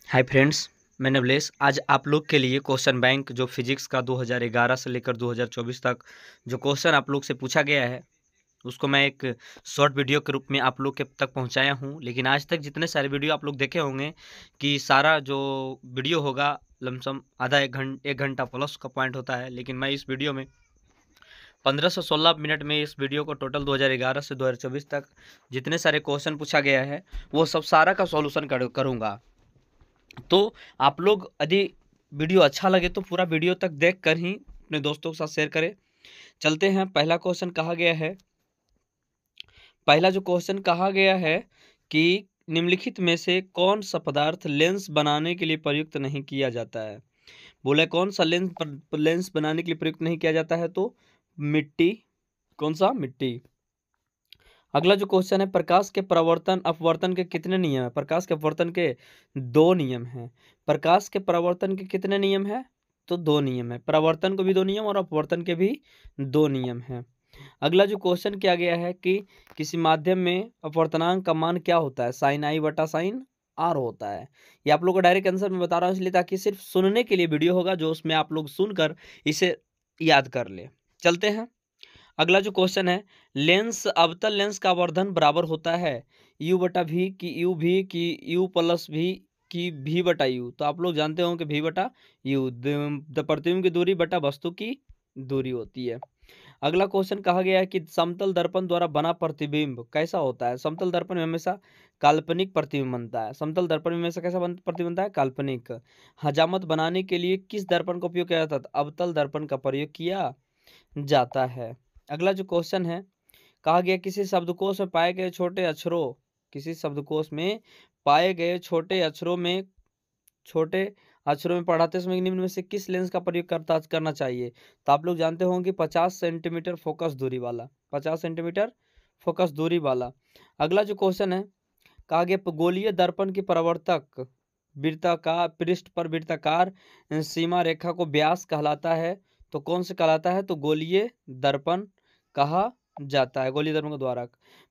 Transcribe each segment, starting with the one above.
Hi friends, मैं नवलेश। आज आप लोग के लिए क्वेश्चन बैंक जो फिजिक्स का 2011 से लेकर 2024 तक जो क्वेश्चन आप लोग से पूछा गया है, उसको मैं एक शॉर्ट वीडियो के रूप में आप लोग के तक पहुंचाया हूं। लेकिन आज तक जितने सारे वीडियो आप लोग देखे होंगे कि सारा जो वीडियो होगा लमसम आधा एक घंटा प्लस का पॉइंट होता है। लेकिन मैं इस वीडियो में 15 से 16 मिनट में इस वीडियो को टोटल 2011 से 2024 तक जितने सारे क्वेश्चन पूछा गया है वो सब सारा का सॉल्यूशन करूँगा। तो आप लोग यदि वीडियो अच्छा लगे तो पूरा वीडियो तक देख कर ही अपने दोस्तों के साथ शेयर करें। चलते हैं। पहला जो क्वेश्चन कहा गया है कि निम्नलिखित में से कौन सा पदार्थ लेंस बनाने के लिए प्रयुक्त नहीं किया जाता है। बोले कौन सा लेंस बनाने के लिए प्रयुक्त नहीं किया जाता है, तो मिट्टी। कौन सा? मिट्टी। अगला जो क्वेश्चन है, प्रकाश के परावर्तन अपवर्तन के कितने नियम है। प्रकाश के अपवर्तन के दो नियम हैं। प्रकाश के परावर्तन के कितने नियम है, तो दो नियम है। परावर्तन को भी दो नियम और अपवर्तन के भी दो नियम हैं। अगला जो क्वेश्चन किया गया है कि किसी माध्यम में अपवर्तनांक का मान क्या होता है, साइन आई बटा साइन आर होता है। ये आप लोग को डायरेक्ट आंसर में बता रहा हूँ इसलिए ताकि सिर्फ सुनने के लिए वीडियो होगा, जो उसमें आप लोग सुनकर इसे याद कर ले। चलते हैं। अगला जो क्वेश्चन है, लेंस अवतल लेंस का आवर्धन बराबर होता है यू बटा भी की यू भी की यू प्लस भी की भी बटा यू। तो आप लोग जानते हो कि भी बटा यू प्रतिबिंब की दूरी बटा वस्तु की दूरी होती है। अगला क्वेश्चन कहा गया है कि समतल दर्पण द्वारा बना प्रतिबिंब कैसा होता है। समतल दर्पण में हमेशा काल्पनिक प्रतिबिंब बनता है। समतल दर्पण में हमेशा कैसा प्रतिबिंब बनता है? काल्पनिक। हजामत बनाने के लिए किस दर्पण का उपयोग किया जाता है? अवतल दर्पण का प्रयोग किया जाता है। अगला जो क्वेश्चन है, कहा गया किसी शब्दकोश में पाए गए छोटे अक्षरों किसी शब्दकोश में पाए गए छोटे अक्षरों में पढ़ाते समय निम्न में से किस लेंस का प्रयोग करना चाहिए। तो आप लोग जानते होंगे 50 सेंटीमीटर फोकस दूरी वाला। 50 सेंटीमीटर फोकस दूरी वाला। अगला जो क्वेश्चन है, कहा गया गोलीय दर्पण की परावर्तक वृत्ताकार पृष्ठ पर वृत्ताकार सीमा रेखा को व्यास कहलाता है। तो कौन से कहलाता है? तो गोलीय दर्पण कहा जाता है। गोलीय दर्पण के द्वारा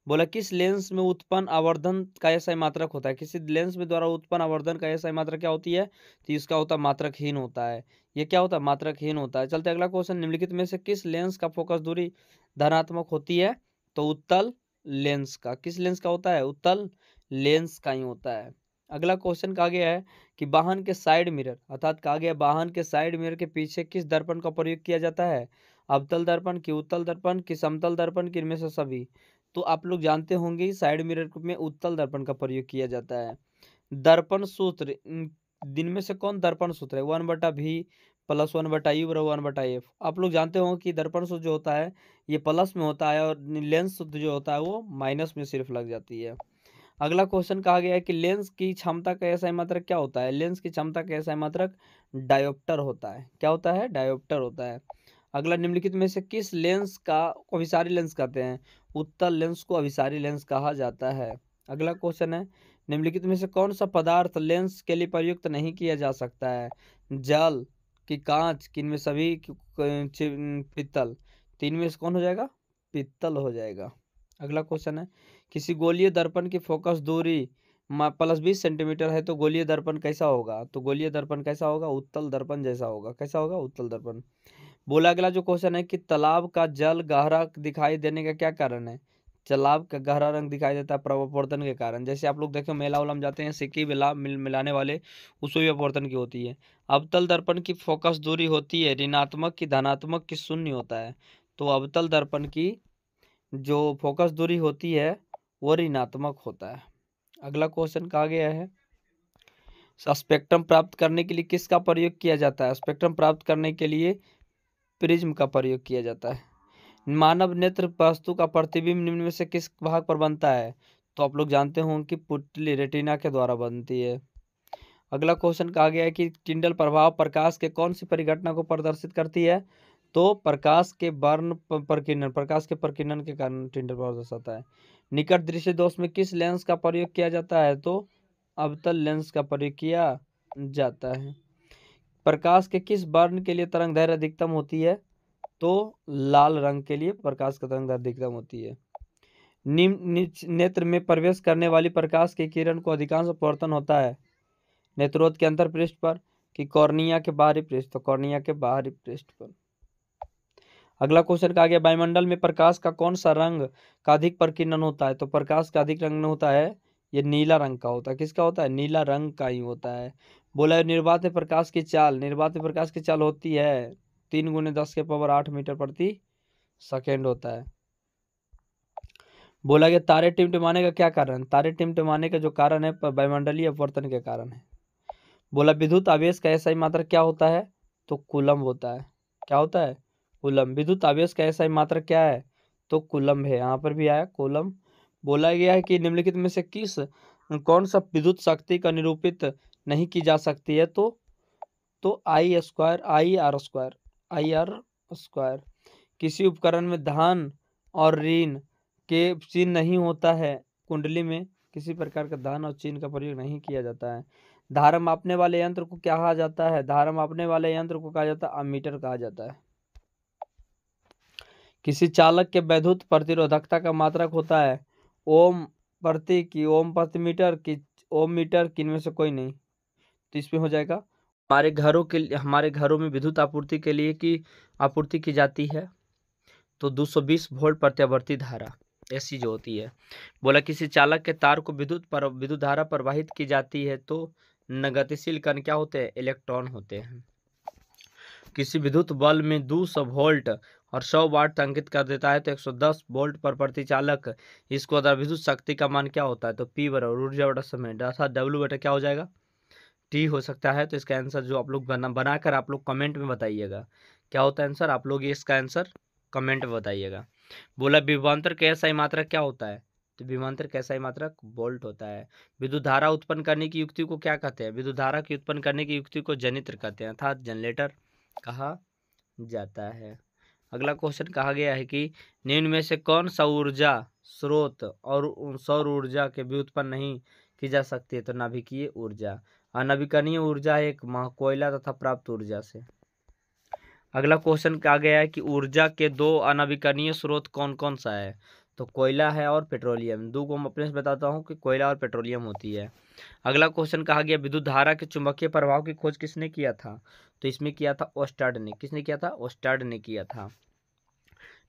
बोला किस लेंस में उत्पन्न आवर्धन का ऐसा मात्रक होता है। किसी लेंस में द्वारा उत्पन्न आवर्धन का ऐसा मात्रक क्या होती है? तो इसका होता है मात्रकहीन होता है। ये क्या होता है? मात्रकहीन होता है। चलते अगला क्वेश्चन, निम्नलिखित में से किस लेंस का फोकस दूरी धनात्मक होती है? तो उत्तल लेंस का। किस लेंस का होता है? उत्तल लेंस का ही होता है। अगला क्वेश्चन कहा गया है कि वाहन के साइड मिरर अर्थात कहा गया वाहन के साइड मिरर के पीछे किस दर्पण का प्रयोग किया जाता है? अवतल दर्पण की उत्तल दर्पण की समतल दर्पण की इनमें से सभी। तो आप लोग जानते होंगे साइड मिरर में उत्तल दर्पण का प्रयोग किया जाता है। दर्पण सूत्र दिन में से कौन दर्पण सूत्र है? 1/v प्लस 1/u बराबर 1/f। आप लोग जानते होंगे कि दर्पण सूत्र जो होता है ये प्लस में होता है और लेंस सूत्र जो होता है वो माइनस में सिर्फ लग जाती है। अगला क्वेश्चन कहा गया है कि लेंस की क्षमता का ऐसा मात्रक क्या होता है? लेंस की क्षमता का ऐसा मात्रक डायोप्टर होता है। क्या होता है? डायोप्टर होता है। अगला, निम्नलिखित में से किस लेंस का अभिसारी लेंस कहते हैं? उत्तल लेंस को अभिसारी लेंस कहा जाता है। अगला क्वेश्चन है, निम्नलिखित में से कौन सा पदार्थ लेंस के लिए प्रयुक्त नहीं किया जा सकता है? जल की कांच की इनमें सभी पित्तल। तीन में से कौन हो जाएगा? पित्तल हो जाएगा। अगला क्वेश्चन है, किसी गोलीय दर्पण की फोकस दूरी प्लस 20 सेंटीमीटर है तो गोलीय दर्पण कैसा होगा? तो गोलीय दर्पण कैसा होगा? उत्तल दर्पण जैसा होगा। कैसा होगा? उत्तल दर्पण। बोला अगला जो क्वेश्चन है कि तालाब का जल गहरा दिखाई देने का क्या कारण है? तालाब का गहरा रंग दिखाई देता है अपवर्तन के कारण। जैसे आप लोग देखो मेला उला में जाते हैं, सिक्की मिलाने वाले उसमें भी अपवर्तन की होती है। अवतल दर्पण की फोकस दूरी होती है ऋणात्मक की धनात्मक की शून्य होता है। तो अवतल दर्पण की जो फोकस दूरी होती है वो ऋणात्मक होता है। अगला क्वेश्चन कहा गया है, स्पेक्ट्रम प्राप्त करने के लिए किसका प्रयोग किया जाता है? स्पेक्ट्रम प्राप्त करने के लिए प्रिज्म का प्रयोग किया जाता है। मानव नेत्र वस्तु का प्रतिबिंब निम्न में से किस भाग पर बनता है? तो आप लोग जानते होंगे कि पुतली रेटिना के द्वारा बनती है। अगला क्वेश्चन कहा गया है कि टिंडल प्रभाव प्रकाश के कौन सी परिघटना को प्रदर्शित करती है? तो प्रकाश के प्रकिरण के कारण टिंडल प्रभाव दर्शाता है। निकट दृश्य दोष में किस लेंस का प्रयोग किया जाता है? तो अवतल लेंस का प्रयोग किया जाता है। प्रकाश के किस वर्ण के लिए तरंग दैर्घ्य अधिकतम होती है? तो लाल रंग के लिए प्रकाश का तरंग दैर्घ्य अधिकतम होती है। निम्न नेत्र में प्रवेश करने वाली प्रकाश की किरण को अधिकांश अपवर्तन होता है। नेत्रोद के अंतर पृष्ठ पर कि कॉर्निया के बाहरी पृष्ठ, तो कॉर्निया के बाहरी पृष्ठ पर। अगला क्वेश्चन कहा गया वायुमंडल में प्रकाश का कौन सा रंग का अधिक प्रकीर्णन होता है, तो प्रकाश का अधिक रंग होता है ये नीला रंग का होता है। किसका होता है? नीला रंग का ही होता है। बोला है निर्वात प्रकाश की चाल, निर्वात प्रकाश की चाल होती है 3 × 10⁸ मीटर प्रति सेकेंड होता है। बोला गया तारे टिमटिमाने का क्या कारण? तारे टिमटिमाने का जो कारण है वायुमंडलीय अपवर्तन के कारण है। बोला विद्युत आवेश का एसआई मात्रक क्या होता है, तो कूलम्ब होता है। क्या होता है? कूलम्ब। विद्युत आवेश का एसआई मात्रक क्या है, तो कूलम्ब है। यहाँ पर भी आया कूलम्ब। बोला गया है कि निम्नलिखित में से कौन सा विद्युत शक्ति का निरूपित नहीं की जा सकती है, तो I² किसी उपकरण में धन और ऋण के चिन्ह नहीं होता है, कुंडली में किसी प्रकार का धन और चिन्ह का प्रयोग नहीं किया जाता है। धारा मापने वाले यंत्र को क्या कहा जाता है? धारा मापने वाले यंत्र को कहा जाता है अमीटर कहा जाता है। किसी चालक के वैद्युत प्रतिरोधकता का मात्रक होता है ओम प्रति की ओम प्रति मीटर की ओम मीटर की, इनमें से कोई नहीं, तो इसमें हो जाएगा हमारे घरों में विद्युत आपूर्ति के लिए की आपूर्ति की जाती है तो 220 वोल्ट प्रत्यावर्ती धारा ऐसी जो होती है। बोला किसी चालक के तार को विद्युत धारा प्रवाहित की जाती है तो गतिशील कण क्या होते हैं? इलेक्ट्रॉन होते हैं। किसी विद्युत बल्ब में 200 वोल्ट और 100 वाट अंकित कर देता है तो 110 वोल्ट पर प्रतिचालक इसको अगर विद्युत शक्ति का मान क्या होता है, तो P बराबर ऊर्जा बटा समय अर्थात W बटा क्या हो जाएगा? T हो सकता है। तो इसका आंसर जो आप लोग बनाकर आप लोग कमेंट में बताइएगा क्या होता है आंसर, आप लोग ये इसका आंसर कमेंट में बताइएगा। बोला विभवांतर का एसआई मात्रक क्या होता है, तो विभवांतर का एसआई मात्रक वोल्ट होता है। विद्युत धारा उत्पन्न करने की युक्ति को क्या कहते हैं? विद्युत धारा की उत्पन्न करने की युक्ति को जनित्र कहते हैं अर्थात जनरेटर कहा जाता है। अगला क्वेश्चन कहा गया है कि निम्न में से कौन सा ऊर्जा स्रोत और सौर ऊर्जा के व्युत्पन्न नहीं की जा सकती है, तो नाभिकीय ऊर्जा। अनवीकरणीय ऊर्जा एक कोयला तथा प्राप्त ऊर्जा से। अगला क्वेश्चन कहा गया है कि ऊर्जा के 2 अनवीकरणीय स्रोत कौन कौन सा है, तो कोयला है और पेट्रोलियम। दो को मैं अपने से बताता हूँ कि कोयला और पेट्रोलियम होती है। अगला क्वेश्चन कहा गया विद्युत धारा के चुंबकीय प्रभाव की खोज किसने किया था, तो इसमें किया था ओस्टार्ड ने। किसने किया था? ओस्टार्ड ने किया था।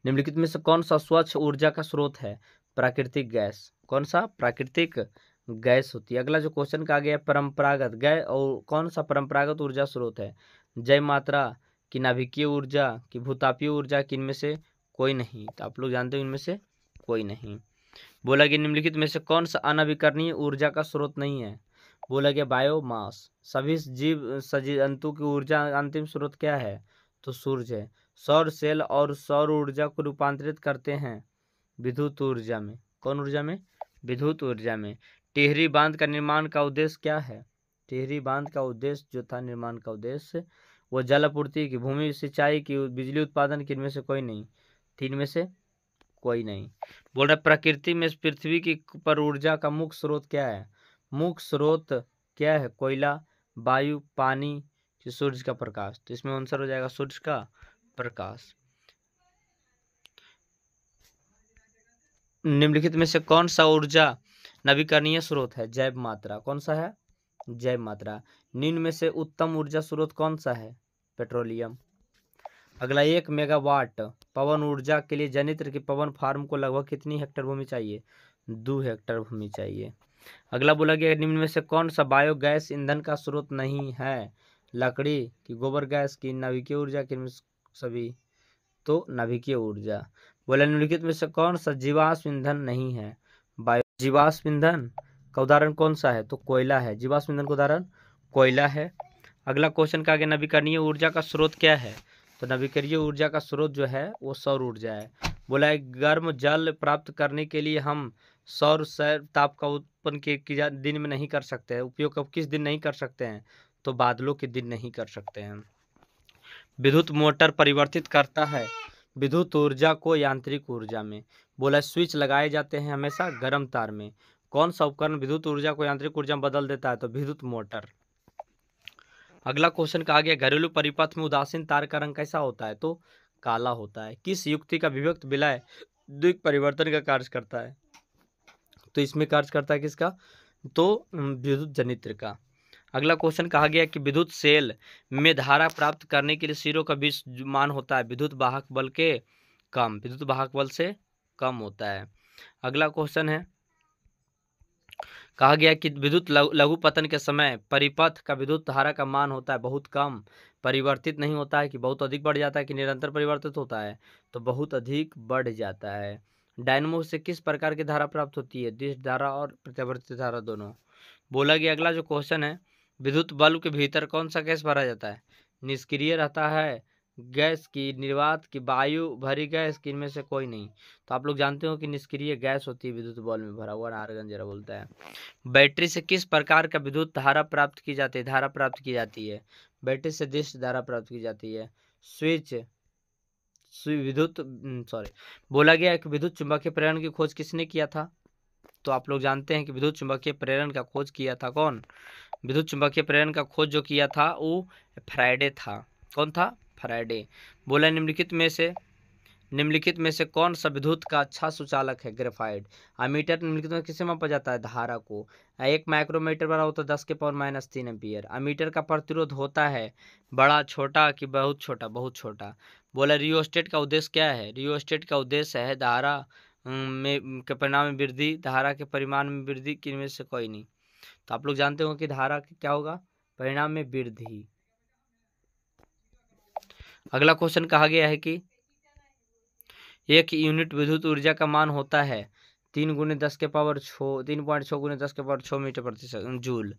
निम्नलिखित में से कौन सा स्वच्छ ऊर्जा का स्रोत है, प्राकृतिक गैस। कौन सा? प्राकृतिक गैस होती है। अगला जो क्वेश्चन कहा गया परंपरागत गैस और कौन सा परंपरागत ऊर्जा स्रोत है, जय मात्रा की नाभिकीय ऊर्जा की भूतापीय ऊर्जा की, इनमें से कोई नहीं। तो आप लोग जानते हो इनमें से कोई नहीं। बोला गया निम्नलिखित में से कौन सा अनवीकरणीय ऊर्जा का स्रोत नहीं है, बोला गया बायोमास। सभी जीव जंतु की ऊर्जा अंतिम स्रोत क्या है, तो सूर्य है। सौर सेल और सौर ऊर्जा को रूपांतरित करते हैं विद्युत ऊर्जा में। कौन ऊर्जा में? विद्युत ऊर्जा में। टिहरी बांध का निर्माण का उद्देश्य क्या है, टिहरी बांध का उद्देश्य जो था निर्माण का उद्देश्य वो जल आपूर्ति की, भूमि सिंचाई की, बिजली उत्पादन की, इनमें से कोई नहीं। 3 में से कोई नहीं। बोल रहा प्रकृति में पृथ्वी की पर ऊर्जा का मुख्य स्रोत क्या है, मुख्य स्रोत क्या है? कोयला, वायु, पानी, सूरज का प्रकाश। तो इसमें आंसर हो जाएगा सूरज का प्रकाश। निम्नलिखित में से कौन सा ऊर्जा नवीकरणीय स्रोत है, जैव मात्रा। कौन सा है? जैव मात्रा। निम्न में से उत्तम ऊर्जा स्रोत कौन सा है, पेट्रोलियम। अगला 1 मेगावाट पवन ऊर्जा के लिए जनित्र की पवन फार्म को लगभग कितनी हेक्टेयर भूमि चाहिए, 2 हेक्टेयर भूमि चाहिए। अगला बोला गया निम्न में से कौन सा बायोगैस ईंधन का स्रोत नहीं है, लकड़ी की, गोबर गैस की, नाभिकीय ऊर्जा की, सभी, तो नाभिकीय ऊर्जा। बोला निम्नलिखित में से कौन सा जीवाश्म ईंधन नहीं है, जीवाश्म ईंधन का उदाहरण कौन सा है, तो कोयला है। जीवाश्म ईंधन का उदाहरण कोयला है। अगला क्वेश्चन का आगे नवीकरणीय ऊर्जा का स्रोत क्या है, तो नवीकरणीय ऊर्जा का स्रोत जो है वो सौर ऊर्जा है। बोला है गर्म जल प्राप्त करने के लिए हम सौर ताप का उत्पन्न दिन में नहीं कर सकते हैं, उपयोग कब किस दिन नहीं कर सकते हैं, तो बादलों के दिन नहीं कर सकते हैं। विद्युत मोटर परिवर्तित करता है विद्युत ऊर्जा को यांत्रिक ऊर्जा में। बोला स्विच लगाए जाते हैं हमेशा गर्म तार में। कौन सा उपकरण विद्युत ऊर्जा को यांत्रिक ऊर्जा में बदल देता है, तो विद्युत मोटर। अगला क्वेश्चन कहा गया घरेलू परिपथ में उदासीन तार का रंग कैसा होता है, तो काला होता है। किस युक्ति का विभक्त विलय द्विक परिवर्तन का कार्य करता है, तो इसमें कार्य करता है किसका, तो विद्युत जनित्र का। अगला क्वेश्चन कहा गया कि विद्युत सेल में धारा प्राप्त करने के लिए सिरों का बीच मान होता है विद्युत वाहक बल के कम, विद्युत वाहक बल से कम होता है। अगला क्वेश्चन है, कहा गया कि विद्युत लघु पतन के समय परिपथ का विद्युत धारा का मान होता है बहुत कम, परिवर्तित नहीं होता है कि बहुत अधिक बढ़ जाता है कि निरंतर परिवर्तित होता है, तो बहुत अधिक बढ़ जाता है। डायनमो से किस प्रकार की धारा प्राप्त होती है, दिश धारा और प्रत्यावर्ती धारा दोनों। बोला गया अगला जो क्वेश्चन है, विद्युत बल्ब के भीतर कौन सा गैस भरा जाता है, निष्क्रिय रहता है गैस की, निर्वात की, वायु भरी गैस की, इनमें से कोई नहीं। तो आप लोग जानते हो कि निष्क्रिय गैस होती है विद्युत बल्ब में भरा हुआ, आर्गन जरा बोलता है। बैटरी से किस प्रकार का विद्युत धारा प्राप्त की जाती है, धारा प्राप्त की जाती है, बैटरी से दिश धारा प्राप्त की जाती है। स्विच विद्युत सॉरी बोला गया है कि विद्युत चुंबकीय प्रेरण की खोज किसने किया था, तो आप लोग जानते हैं कि विद्युत चुंबकीय प्रेरण का खोज किया था कौन, विद्युत चुंबकीय प्रेरण का खोज जो किया था वो फैराडे था। कौन था, फैराडे। बोला निम्नलिखित में से कौन सा विद्युत का अच्छा सुचालक है, ग्रेफाइट। अमीटर निम्नलिखित में किसे मापा जाता है, धारा को। 1 माइक्रोमीटर बड़ा होता है 10⁻³ एम्पियर। अमीटर का प्रतिरोध होता है बड़ा, छोटा कि बहुत छोटा, बहुत छोटा। बोला रियोस्टेट का उद्देश्य क्या है, रियोस्टेट का उद्देश्य है धारा में के परिणाम में वृद्धि, धारा के परिमाण में वृद्धि, किनमें से कोई नहीं। तो आप लोग जानते हो कि धारा क्या होगा, परिणाम में वृद्धि। अगला क्वेश्चन कहा गया है कि 1 यूनिट विद्युत ऊर्जा का मान होता है 3 × 10⁶ 3.6 × 10⁶ मीटर प्रति जूल।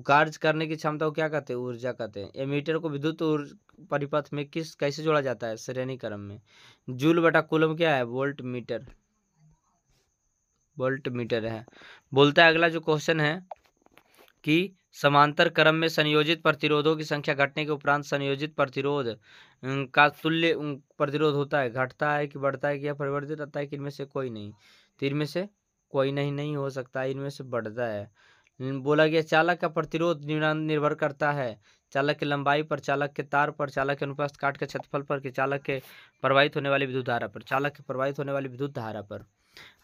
कार्य करने की क्षमता को क्या कहते हैं, ऊर्जा कहते हैं। एमीटर को विद्युत परिपथ में कैसे जोड़ा जाता है, श्रेणी क्रम में। जूल बटा कूलम क्या है, वोल्ट मीटर है। बोलता है अगला जो क्वेश्चन है कि समांतर क्रम में संयोजित प्रतिरोधों की संख्या घटने के उपरांत संयोजित प्रतिरोध का तुल्य प्रतिरोध होता है, घटता है कि बढ़ता है कि या परिवर्तित रहता है कि इनमें से कोई नहीं। तो इनमें से कोई नहीं हो सकता, इनमें से बढ़ता है। बोला गया चालक का प्रतिरोध निर्भर करता है चालक की लंबाई पर, चालक के तार पर, चालक के अनुप्रस्थ काट के क्षेत्रफल पर, कि चालक के प्रवाहित होने वाली विद्युत धारा पर, चालक के प्रवाहित होने वाली विद्युत धारा पर।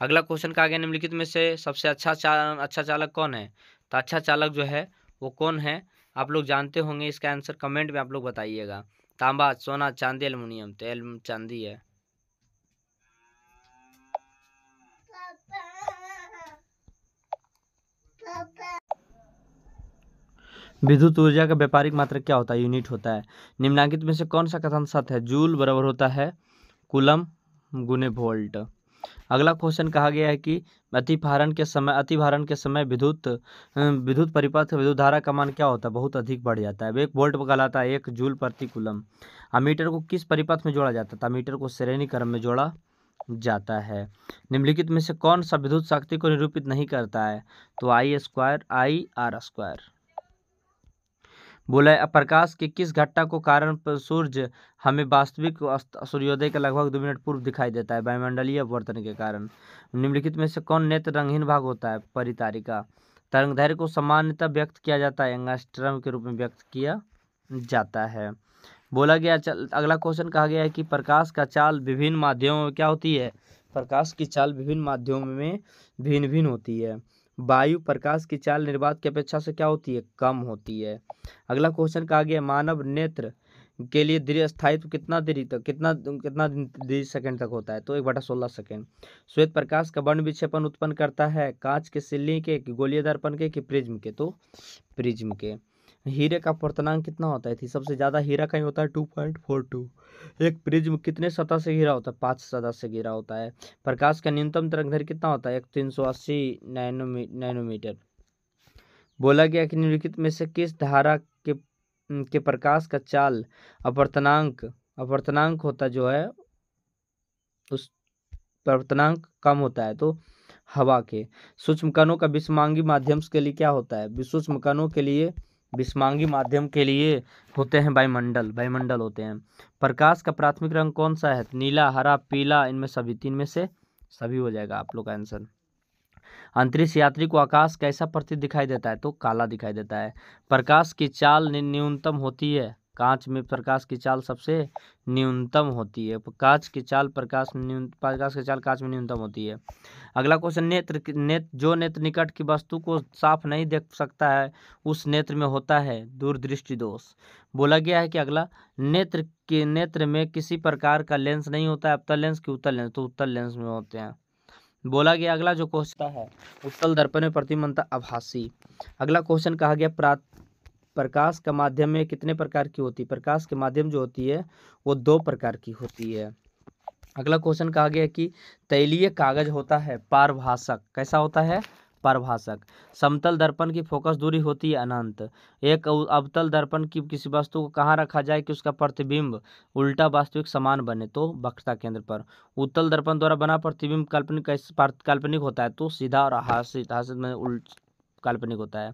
अगला क्वेश्चन का आगे निम्नलिखित में से सबसे अच्छा चालक कौन है, तो अच्छा चालक जो है वो कौन है, आप लोग जानते होंगे, इसका आंसर कमेंट में आप लोग बताइएगा। तांबा, सोना, चांदी, एल्युमिनियम। तो चांदी है। विद्युत ऊर्जा का व्यापारिक मात्रक क्या होता है, यूनिट होता है। निम्नलिखित में से कौन सा कथन सत्य है, जूल बराबर होता है कूलम गुने वोल्ट। अगला क्वेश्चन कहा गया है कि अतिभारण के समय विद्युत परिपथ विद्युत धारा का मान क्या होता है, बहुत अधिक बढ़ जाता है, 1 वोल्ट कहलाता है 1 जूल प्रति कूलम। अमीटर को किस परिपथ में जोड़ा जाता है, अमीटर को श्रेणी क्रम में जोड़ा जाता है। निम्नलिखित में से कौन सा विद्युत शक्ति को निरूपित नहीं करता है, तो I² बोला है प्रकाश के किस घटना को कारण सूर्य हमें वास्तविक सूर्योदय के लगभग 2 मिनट पूर्व दिखाई देता है, वायुमंडलीय अपवर्तन के कारण। निम्नलिखित में से कौन नेत्र रंगहीन भाग होता है, परितारिका। तरंगदैर्घ्य को सामान्यतः व्यक्त किया जाता है एंगस्ट्रम के रूप में व्यक्त किया जाता है। बोला गया अगला क्वेश्चन कहा गया है कि प्रकाश का चाल विभिन्न माध्यमों में क्या होती है, प्रकाश की चाल विभिन्न माध्यमों में भिन्न भिन्न होती है। वायु प्रकाश की चाल निर्वात की अपेक्षा से क्या होती है, कम होती है। अगला क्वेश्चन कहा गया मानव नेत्र के लिए दृढ़ स्थायित्व कितना देरी सेकंड तक होता है, तो 1/16 सेकंड। श्वेत प्रकाश का वर्ण विक्षेपण उत्पन्न करता है कांच के सिल्ली के, गोलीय दर्पण के, कि प्रिज्म के, तो प्रिज्म के। हीरे का अपवर्तनांक कितना होता है, सबसे ज्यादा हीरा का ही होता है 2.42। एक प्रिज्म कितने सतह से घिरा होता है, 5 सतह से घिरा होता है। प्रकाश का न्यूनतम तरंगदैर्घ्य कितना होता है, 380 नैनोमीटर। बोला गया कि निम्नलिखित में से किस धारा के प्रकाश का चाल अपवर्तनांक होता जो है उस अपवर्तनांक कम होता है, तो हवा के। सूक्ष्म कणों का विषमांगी माध्यम के लिए क्या होता है, सूक्ष्म कणों के लिए विषमांगी माध्यम के लिए होते हैं वायुमंडल होते हैं। प्रकाश का प्राथमिक रंग कौन सा है, नीला, हरा, पीला, इनमें सभी, 3 में से सभी हो जाएगा आप लोग का आंसर। अंतरिक्ष यात्री को आकाश कैसा प्रतीत दिखाई देता है, तो काला दिखाई देता है। प्रकाश की चाल न्यूनतम होती है कांच में प्रकाश की चाल सबसे न्यूनतम होती है। कांच की चाल प्रकाश की चाल कांच में न्यूनतम होती है। अगला क्वेश्चन, जो नेत्र निकट की वस्तु को साफ नहीं देख सकता है उस नेत्र में होता है दूरदृष्टि दोष। बोला गया है कि अगला, नेत्र में किसी प्रकार का लेंस नहीं होता है, अवतल लेंस की उत्तल लेंस, तो उत्तल लेंस में होते हैं। बोला गया अगला जो क्वेश्चन है, उत्तल दर्पण में प्रतिबिंबता आभासी। अगला क्वेश्चन कहा गया, प्रकाश का माध्यम में कितने प्रकार की होती है? प्रकाश के माध्यम जो होती है वो 2 प्रकार की होती है। अगला क्वेश्चन कहा गया कि तैलीय कागज होता है पारभाषक। कैसा होता है? पारभाषक। समतल दर्पण की फोकस दूरी होती है अनंत। एक अवतल दर्पण की किसी वस्तु को कहाँ रखा जाए कि उसका प्रतिबिंब उल्टा वास्तविक समान बने? तो वक्रता केंद्र पर। उत्तल दर्पण द्वारा बना प्रतिबिंब काल्पनिक होता है, तो सीधा और हासित में उल्ट काल्पनिक होता है।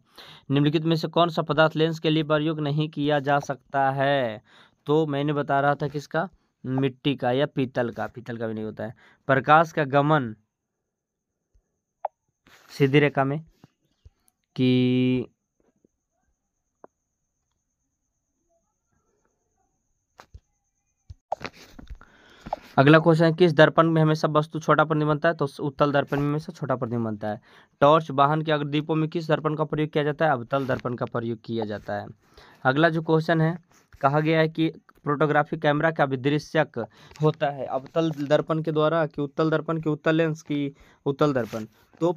निम्नलिखित में से कौन सा पदार्थ लेंस के लिए प्रयोग नहीं किया जा सकता है? तो मैंने बता रहा था किसका, मिट्टी का या पीतल का भी नहीं होता है। प्रकाश का गमन सीधी रेखा में कि अगला क्वेश्चन है, किस दर्पण में हमेशा वस्तु छोटा प्रतिबिंब बनता है? तो उत्तल दर्पण में हमेशा छोटा प्रतिबिंब बनता है। टॉर्च वाहन के अग्रदीपों में किस दर्पण का प्रयोग किया जाता है? अवतल दर्पण का प्रयोग किया जाता है। अगला जो क्वेश्चन है, कहा गया है कि फोटोग्राफी कैमरा का विदृश्यक होता है अवतल दर्पण के द्वारा कि उत्तल दर्पण की उत्तल लेंस की उत्तल दर्पण? तो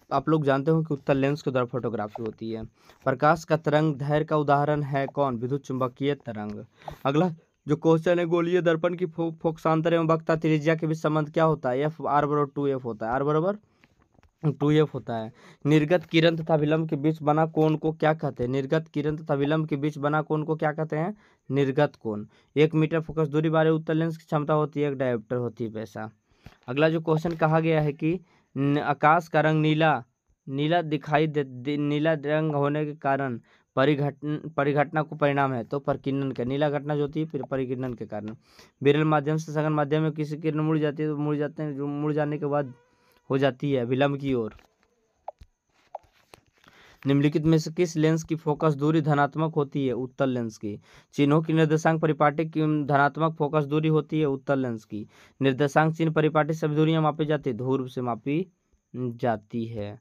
आप लोग जानते हो कि उत्तल लेंस के द्वारा फोटोग्राफी होती है। प्रकाश का तरंग दैर्घ्य का उदाहरण है कौन? विद्युत चुंबकीय तरंग। अगला जो क्वेश्चन है, गोलीय दर्पण की फोकसांतर एवं वक्रता त्रिज्या के बीच संबंध क्या होता है? एफ आर बराबर 2f होता है। आर बराबर 2f होता है। निर्गत किरण तथा विलंब के बीच बना कोण को क्या कहते हैं? निर्गत किरण तथा विलंब के बीच बना कोण को क्या कहते हैं? निर्गत कोण। 1 मीटर फोकस दूरी वाले उत्तल लेंस की क्षमता होती है 1 डायोप्टर होती है पैसा। अगला जो क्वेश्चन कहा गया है कि आकाश का रंग नीला दिखाई नीला रंग होने के कारण परिघटना को परिणाम है, तो परिकिरणन का। नीला घटना जो होती है फिर परिकिरणन के कारण। विरल माध्यम से सघन माध्यम में किसी किरण मुड़ जाती है, तो मुड़ जाते हैं, जो मुड़ जाने के बाद हो जाती है विलंब की ओर। निम्नलिखित में से किस लेंस की फोकस दूरी धनात्मक होती है? उत्तल लेंस की। चिन्हों की निर्देशांक परिपाटी की धनात्मक फोकस दूरी होती है उत्तल लेंस की। निर्देशांक चिन्ह परिपाटी सभी दूरियां मापी जाती है, ध्रुव से मापी जाती है।